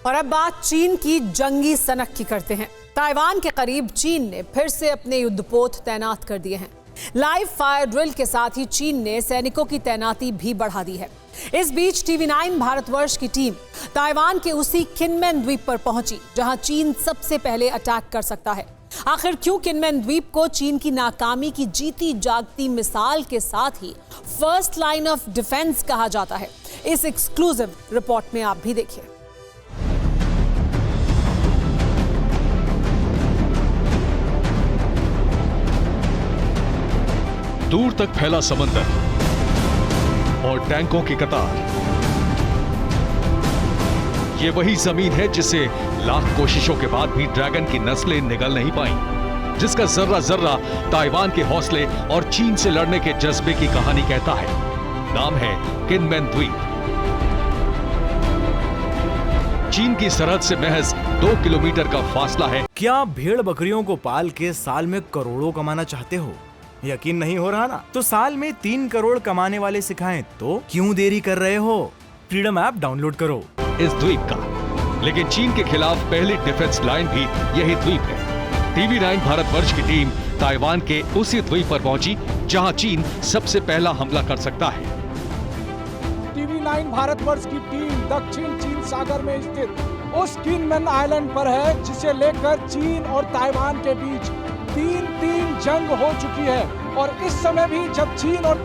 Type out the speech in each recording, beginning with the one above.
और अब बात चीन की जंगी सनक की करते हैं। ताइवान के करीब चीन ने फिर से अपने युद्धपोत तैनात कर दिए हैं। लाइव फायर ड्रिल के साथ ही चीन ने सैनिकों की तैनाती भी बढ़ा दी है। इस बीच TV9 भारतवर्ष की टीम ताइवान के उसी किनमेन द्वीप पर पहुंची जहां चीन सबसे पहले अटैक कर सकता है। आखिर क्यों किनमेन द्वीप को चीन की नाकामी की जीती जागती मिसाल के साथ ही फर्स्ट लाइन ऑफ डिफेंस कहा जाता है, इस एक्सक्लूसिव रिपोर्ट में आप भी देखिए। दूर तक फैला समंदर और टैंकों की कतार, ये वही जमीन है जिसे लाख कोशिशों के बाद भी ड्रैगन की नस्लें निगल नहीं पाईं, जिसका जर्रा जर्रा ताइवान के हौसले और चीन से लड़ने के जज्बे की कहानी कहता है। नाम है किनमेन द्वीप। चीन की सरहद से महज 2 किलोमीटर का फासला है। क्या भेड़ बकरियों को पाल के साल में करोड़ों कमाना चाहते हो? यकीन नहीं हो रहा ना? तो साल में 3 करोड़ कमाने वाले सिखाएं तो क्यों देरी कर रहे हो? फ्रीडम ऐप डाउनलोड करो। इस द्वीप का, लेकिन चीन के खिलाफ पहली डिफेंस लाइन भी यही द्वीप है। TV9 भारतवर्ष की टीम ताइवान के उसी द्वीप पर पहुंची जहां चीन सबसे पहला हमला कर सकता है। TV9 भारतवर्ष की टीम दक्षिण चीन सागर में स्थित उस किनमेन आइलैंड पर है जिसे लेकर चीन और ताइवान के बीच 3 जंग हो चुकी है। और इस समय भी जब चीन और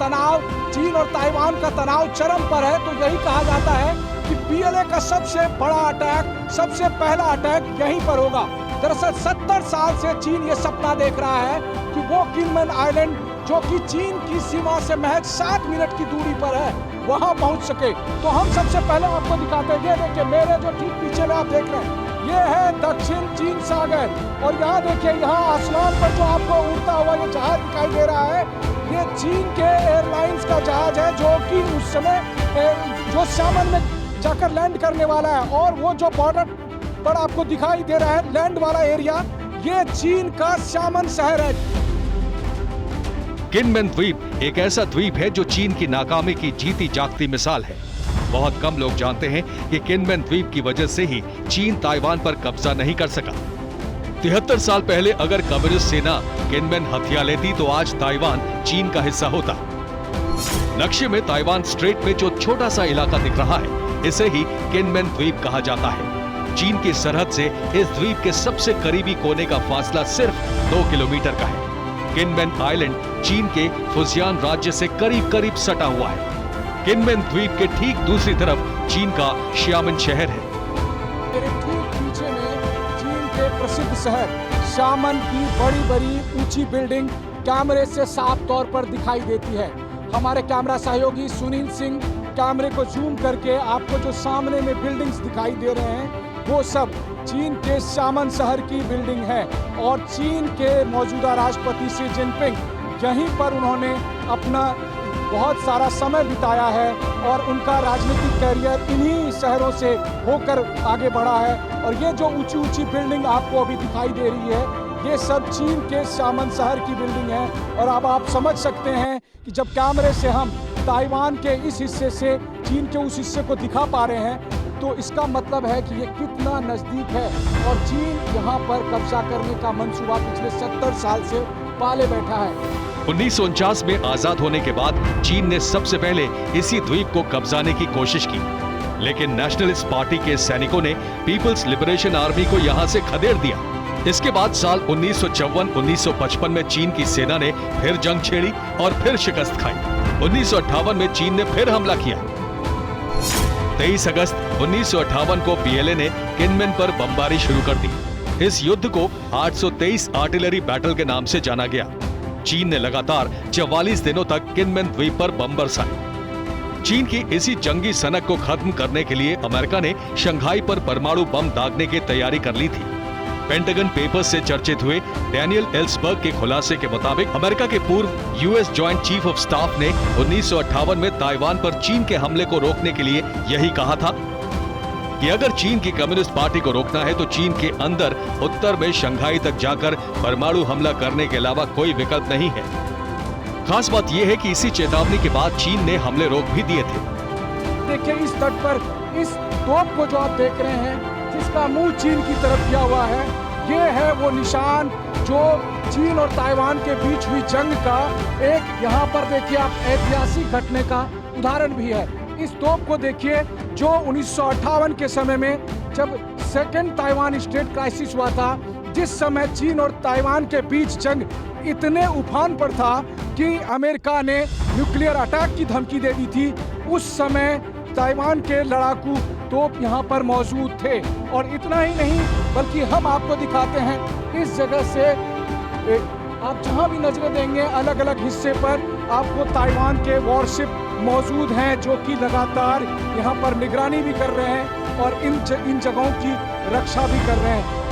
ताइवान का तनाव चरम पर है, तो यही कहा जाता है कि PLA का सबसे बड़ा अटैक, सबसे पहला अटैक यहीं पर होगा। दरअसल 70 साल से चीन ये सपना देख रहा है कि वो किनमेन आइलैंड, जो कि चीन की सीमा से महज 7 मिनट की दूरी पर है, वहां पहुंच सके। तो हम सबसे पहले आपको दिखाते हैं, ये देखिए मेरे जो ठीक पीछे में आप देख रहे हैं, ये है दक्षिण चीन सागर। और यहाँ देखिए, यहाँ आसमान पर जो आपको उड़ता हुआ ये जहाज दिखाई दे रहा है, ये चीन के एयरलाइंस का जहाज है, जो कि उस समय जो शामन में जाकर लैंड करने वाला है। और वो जो बॉर्डर पर आपको दिखाई दे रहा है लैंड वाला एरिया, ये चीन का शामन शहर है। किनमेन द्वीप एक ऐसा द्वीप है जो चीन की नाकामी की जीती जागती मिसाल है। बहुत कम लोग जानते हैं कि किनमेन द्वीप की वजह से ही चीन ताइवान पर कब्जा नहीं कर सका। 73 साल पहले अगर कम्युनिस्ट सेना किनमेन हथिया लेती तो आज ताइवान चीन का हिस्सा होता। नक्शे में ताइवान स्ट्रेट में जो छोटा सा इलाका दिख रहा है, इसे ही किनमेन द्वीप कहा जाता है। चीन की सरहद से इस द्वीप के सबसे करीबी कोने का फासला सिर्फ 2 किलोमीटर का है। किनमेन आइलैंड चीन के फुजियान राज्य से करीब करीब सटा हुआ है। किनमेन द्वीप के ठीक दूसरी तरफ चीन का शियामिन शहर है। मेरे ठीक पीछे में चीन के प्रसिद्ध शहर शामन की बड़ी ऊंची बिल्डिंग कैमरे से साफ तौर पर दिखाई देती है। हमारे कैमरा सहयोगी सुनील सिंह कैमरे को जूम करके आपको जो सामने में बिल्डिंग्स दिखाई दे रहे हैं, वो सब चीन के शामन शहर की बिल्डिंग है। और चीन के मौजूदा राष्ट्रपति शी जिनपिंग, यहीं पर उन्होंने अपना बहुत सारा समय बिताया है और उनका राजनीतिक कैरियर इन्हीं शहरों से होकर आगे बढ़ा है। और ये जो ऊंची ऊंची बिल्डिंग आपको अभी दिखाई दे रही है, ये सब चीन के शामन शहर की बिल्डिंग है। और अब आप समझ सकते हैं कि जब कैमरे से हम ताइवान के इस हिस्से से चीन के उस हिस्से को दिखा पा रहे हैं, तो इसका मतलब है कि ये कितना नजदीक है। और चीन यहाँ पर कब्जा करने का मंसूबा पिछले 70 साल से पाले बैठा है। 1949 में आजाद होने के बाद चीन ने सबसे पहले इसी द्वीप को कब्जाने की कोशिश की, लेकिन नेशनलिस्ट पार्टी के सैनिकों ने पीपल्स लिबरेशन आर्मी को यहां से खदेड़ दिया। इसके बाद साल 1954-1955 में चीन की सेना ने फिर जंग छेड़ी और फिर शिकस्त खाई। 1958 में चीन ने फिर हमला किया। 23 अगस्त 1958 को PLA ने किनमेन पर बमबारी शुरू कर दी। इस युद्ध को 823 आर्टिलरी बैटल के नाम से जाना गया। चीन ने लगातार 44 दिनों तक किनमेन द्वीप पर बम बरसाए। चीन की इसी जंगी सनक को खत्म करने के लिए अमेरिका ने शंघाई पर परमाणु बम दागने की तैयारी कर ली थी। पेंटागन पेपर्स से चर्चित हुए डैनियल एल्सबर्ग के खुलासे के मुताबिक अमेरिका के पूर्व US joint chief of staff ने 1958 में ताइवान पर चीन के हमले को रोकने के लिए यही कहा था कि अगर चीन की कम्युनिस्ट पार्टी को रोकना है तो चीन के अंदर उत्तर में शंघाई तक जाकर परमाणु हमला करने के अलावा कोई विकल्प नहीं है। खास बात यह है कि इसी चेतावनी के बाद चीन ने हमले रोक भी दिए थे। देखिए इस तट पर इस तोप को जो आप देख रहे हैं, जिसका मुंह चीन की तरफ किया हुआ है। ये है वो निशान जो चीन और ताइवान के बीच हुई जंग का एक, यहाँ पर देखिए आप, ऐतिहासिक घटने का उदाहरण भी है। इस तोप को देखिए जो 1958 के समय में जब सेकेंड ताइवान स्टेट क्राइसिस हुआ था, जिस समय चीन और ताइवान के बीच जंग इतने उफान पर था कि अमेरिका ने न्यूक्लियर अटैक की धमकी दे दी थी। उस समय ताइवान के लड़ाकू तोप यहाँ पर मौजूद थे। और इतना ही नहीं बल्कि हम आपको दिखाते हैं इस जगह से, आप जहाँ भी नजरें देंगे अलग अलग हिस्से पर आपको ताइवान के वॉरशिप मौजूद हैं जो कि लगातार यहाँ पर निगरानी भी कर रहे हैं और इन जगहों की रक्षा भी कर रहे हैं।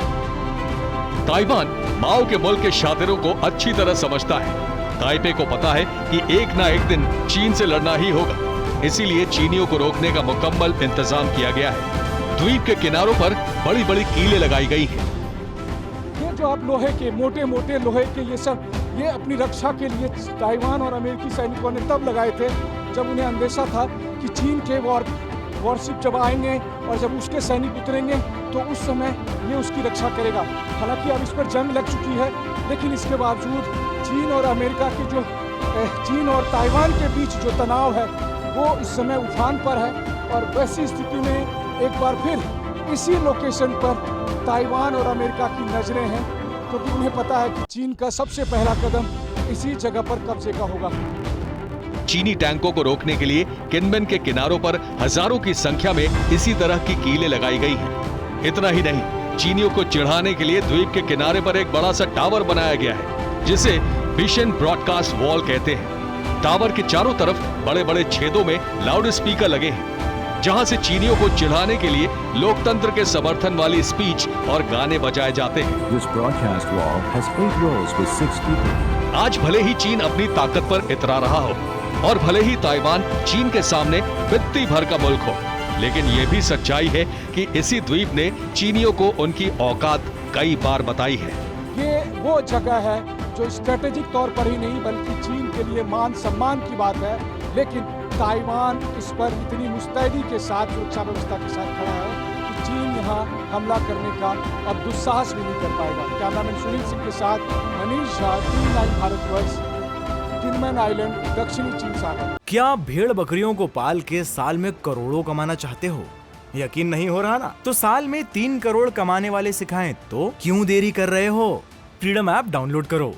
ताइवान माओ के मुल्क के शातिरों को अच्छी तरह समझता है। ताइपे को पता है कि एक ना एक दिन चीन से लड़ना ही होगा, इसीलिए चीनियों को रोकने का मुकम्मल इंतजाम किया गया है। द्वीप के किनारों पर बड़ी बड़ी कीलें लगाई गई हैं। ये जो आप लोहे के मोटे मोटे लोहे के ये अपनी रक्षा के लिए ताइवान और अमेरिकी सैनिकों ने तब लगाए थे जब उन्हें अंदेशा था कि चीन के वॉरशिप जब आएंगे और जब उसके सैनिक उतरेंगे तो उस समय ये उसकी रक्षा करेगा। हालांकि अब इस पर जंग लग चुकी है, लेकिन इसके बावजूद चीन और अमेरिका की जो चीन और ताइवान के बीच जो तनाव है वो इस समय उफान पर है। और वैसी स्थिति में एक बार फिर इसी लोकेशन पर ताइवान और अमेरिका की नजरें हैं, क्योंकि उन्हें पता है कि चीन का सबसे पहला कदम इसी जगह पर कब्जे का होगा। चीनी टैंकों को रोकने के लिए किनमेन के किनारों पर हजारों की संख्या में इसी तरह की कीलें लगाई गई हैं। इतना ही नहीं, चीनियों को चिढ़ाने के लिए द्वीप के किनारे पर एक बड़ा सा टावर बनाया गया है जिसे विजन ब्रॉडकास्ट वॉल कहते हैं। टावर के चारों तरफ बड़े बड़े छेदों में लाउड स्पीकर लगे हैं, जहां से चीनियों को चिढ़ाने के लिए लोकतंत्र के समर्थन वाली स्पीच और गाने बजाए जाते हैं। This broadcast wall has 8 rows with 6 people. आज भले ही चीन अपनी ताकत पर इतरा रहा हो और भले ही ताइवान चीन के सामने बित्ती भर का मुल्क हो, लेकिन ये भी सच्चाई है कि इसी द्वीप ने चीनियों को उनकी औकात कई बार बताई है। ये वो जगह है जो स्ट्रेटेजिक तौर पर ही नहीं बल्कि चीन के लिए मान सम्मान की बात है, लेकिन ताइवान इस पर इतनी मुस्तैदी के साथ सुरक्षा व्यवस्था के साथ खड़ा है कि चीन यहाँ हमला करने का अब दुस्साहस भी नहीं कर पाएगा। कैमरामैन सुनील सिंह के साथ Manish Jha, TV 9 Bharatvarsh, Kinmen island, दक्षिणी चीन सागर। क्या आप भेड़ बकरियों को पाल के साल में करोड़ों कमाना चाहते हो? यकीन नहीं हो रहा ना? तो साल में 3 करोड़ कमाने वाले सिखाएं तो क्यों देरी कर रहे हो? फ्रीडम ऐप डाउनलोड करो।